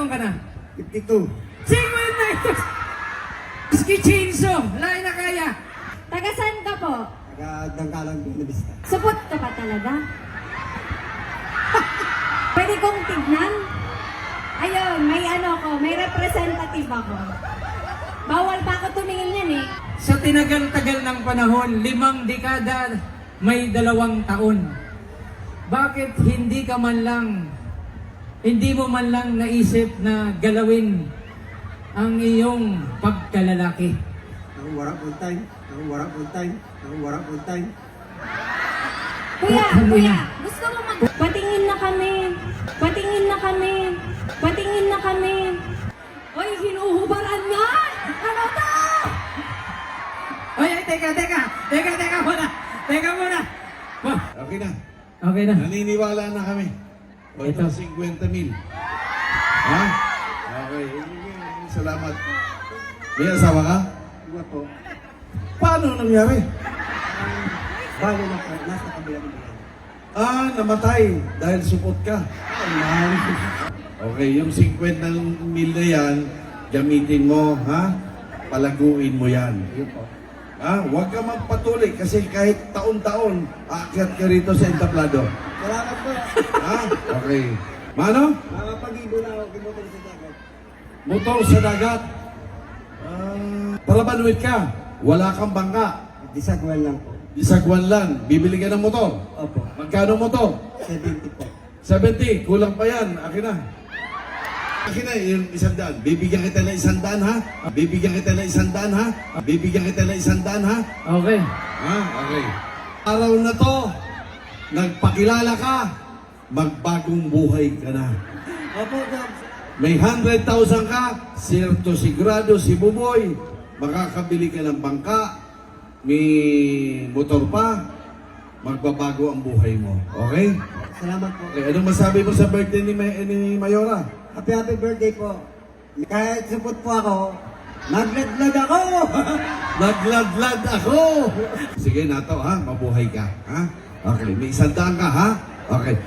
taon ka na? 52. 52! Skichinso! Lain na kaya! Taga saan ka po? Taga-Dangkalang Binabista. Supot ka ba talaga? Pwede kong tignan? Ayun, may ano ko, may representative ako. Bawal pa ako tumingin yan eh. Sa tinagal-tagal ng panahon, 5 dekada, may 2 taon. Bakit hindi mo man lang naisip na galawin ang iyong pagkalalaki? Ang warap on time. Ang warap on time. Ang warap on time. Kuya, gusto mo patingin na kami. Patingin na kami. Patingin na kami. Oy, hinuhubaran nga! Ano to? Ay, teka muna! Teka muna! Oh, Okay na. okay na. Naniniwala na kami. O ito, Ito. 50,000. Ha? Okay. Salamat. May asawa ka? Iwa po. Paano nangyari? Balo na po. Nasa kabilang bilang. Namatay dahil supot ka. Okay, yung 50,000 na yan, gamitin mo, ha? Palaguin mo yan. Yun po. Huwag ka magpatuloy kasi kahit taon-taon, aakyat ka rito sa entablado. Salamat po. Okay. Mano? Makapag-ibo na ako. Kimotor sa dagat. Motor sa dagat. Para manuwit ka. Wala kang bangka. Disagwan lang po. Isagwan lang. Bibili ka ng motor. Opo. Magkano motor? 70 po. 70. Kulang pa yan. Akin na. Akin na yung 100. Bibigyan kita ng 100, ha? Bibigyan kita ng 100, ha? Bibigyan kita ng 100, ha? Okay. Okay. Araw na to, nagpakilala ka, magbagong buhay ka na. Opo, Dad. May 100,000 ka, sirto sigurado si Buboy, makakabili ka ng bangka, may motor pa, magbabago ang buhay mo. Okay? Salamat po. Okay, anong masabi mo sa birthday ni Mayora? Happy birthday po. Kahit supot po ako, nagladlad ako! Nagladlad ako! Sige, Nato, ha? Mabuhay ka, ha? Okay, may 100 ka, ha? Okay.